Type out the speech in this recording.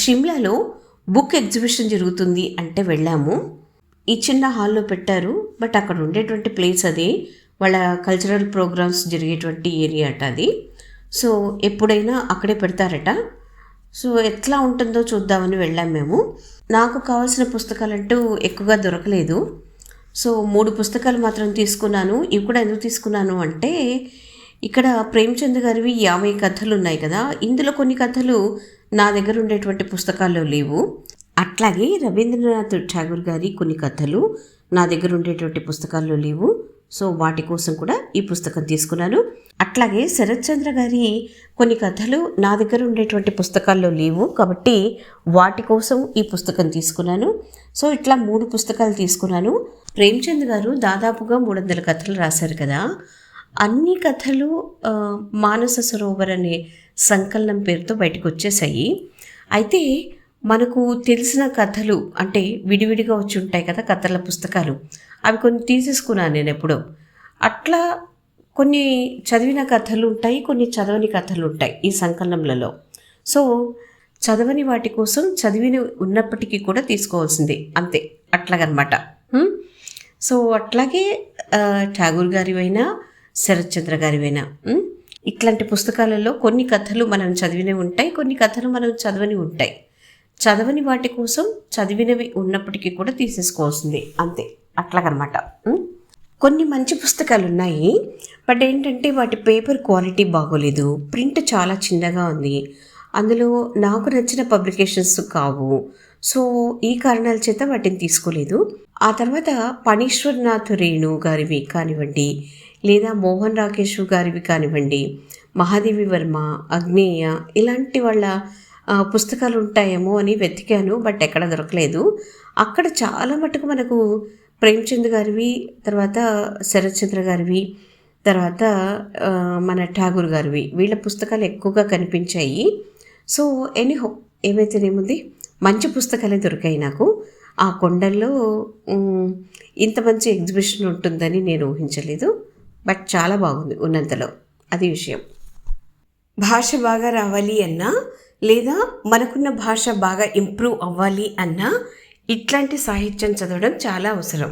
షిమ్లాలో book exhibition జరుగుతుంది అంటే వెళ్ళాము. ఈ చిన్న హాల్లో పెట్టారు, బట్ అక్కడ ఉండేటువంటి ప్లేస్ అది వాళ్ళ కల్చరల్ ప్రోగ్రామ్స్ జరిగేటువంటి ఏరియా అట అది. సో ఎప్పుడైనా అక్కడే పెడతారట. సో ఎట్లా ఉంటుందో చూద్దామని వెళ్ళాం మేము. నాకు కావాల్సిన పుస్తకాలంటూ ఎక్కువగా దొరకలేదు. సో 3 పుస్తకాలు మాత్రం తీసుకున్నాను. ఇవి కూడా ఎందుకు తీసుకున్నాను అంటే, ఇక్కడ ప్రేమ్చంద్ గారివి 50 కథలు ఉన్నాయి కదా, ఇందులో కొన్ని కథలు నా దగ్గర ఉండేటువంటి పుస్తకాల్లో లేవు. అట్లాగే రవీంద్రనాథ్ ఠాగూర్ గారి కొన్ని కథలు నా దగ్గర ఉండేటువంటి పుస్తకాల్లో లేవు. సో వాటి కోసం కూడా ఈ పుస్తకం తీసుకున్నాను. అట్లాగే శరత్ చంద్ర గారి కొన్ని కథలు నా దగ్గర ఉండేటువంటి పుస్తకాల్లో లేవు, కాబట్టి వాటి కోసం ఈ పుస్తకం తీసుకున్నాను. సో ఇట్లా 3 పుస్తకాలు తీసుకున్నాను. ప్రేమ్చంద్ గారు దాదాపుగా 300 కథలు రాశారు కదా. అన్ని కథలు మానస సరోవర్ అనే సంకలనం పేరుతో బయటకు వచ్చేసాయి. అయితే మనకు తెలిసిన కథలు అంటే విడివిడిగా వచ్చి ఉంటాయి కదా కథల పుస్తకాలు, అవి కొన్ని తీసేసుకున్నాను నేను ఎప్పుడో. అట్లా కొన్ని చదివిన కథలు ఉంటాయి, కొన్ని చదవని కథలు ఉంటాయి ఈ సంకలనంలలో. సో చదవని వాటి కోసం చదివిన ఉన్నప్పటికీ కూడా తీసుకోవాల్సిందే, అంతే అట్లాగనమాట. సో అట్లాగే ఠాగూర్ గారివైనా శరత్ చంద్ర గారివైనా ఇట్లాంటి పుస్తకాలలో కొన్ని కథలు మనం చదివినవి ఉంటాయి, కొన్ని కథలు మనం చదవని ఉంటాయి. చదవని వాటి కోసం చదివినవి ఉన్నప్పటికీ కూడా తీసేసుకోవాల్సింది, అంతే అట్లాగనమాట. కొన్ని మంచి పుస్తకాలు ఉన్నాయి, బట్ ఏంటంటే వాటి పేపర్ క్వాలిటీ బాగోలేదు, ప్రింట్ చాలా చిన్నగా ఉంది, అందులో నాకు నచ్చిన పబ్లికేషన్స్ కావు. సో ఈ కారణాల చేత వాటిని తీసుకోలేదు. ఆ తర్వాత పణీశ్వర్నాథ్ రేణు గారివి కానివ్వండి, లేదా మోహన్ రాకేష్ గారివి కానివ్వండి, మహాదేవి వర్మ, అగ్నేయ ఇలాంటి వాళ్ళ పుస్తకాలు ఉంటాయేమో అని వెతికాను, బట్ ఎక్కడ దొరకలేదు. అక్కడ చాలా మటుకు మనకు ప్రేమ్చంద్ గారివి, తర్వాత శరత్ చంద్ర గారివి, తర్వాత మన ఠాగూర్ గారివి, వీళ్ళ పుస్తకాలు ఎక్కువగా కనిపించాయి. సో ఎనీహో ఏమైతేనేముంది, మంచి పుస్తకాలే దొరికాయి నాకు. ఆ కొండల్లో ఇంత మంచి ఎగ్జిబిషన్ ఉంటుందని నేను ఊహించలేదు, బట్ చాలా బాగుంది ఉన్నంతలో, అది విషయం. భాష బాగా రావాలి అన్నా, లేదా మనకున్న భాష బాగా ఇంప్రూవ్ అవ్వాలి అన్నా ఇట్లాంటి సాహిత్యం చదవడం చాలా అవసరం.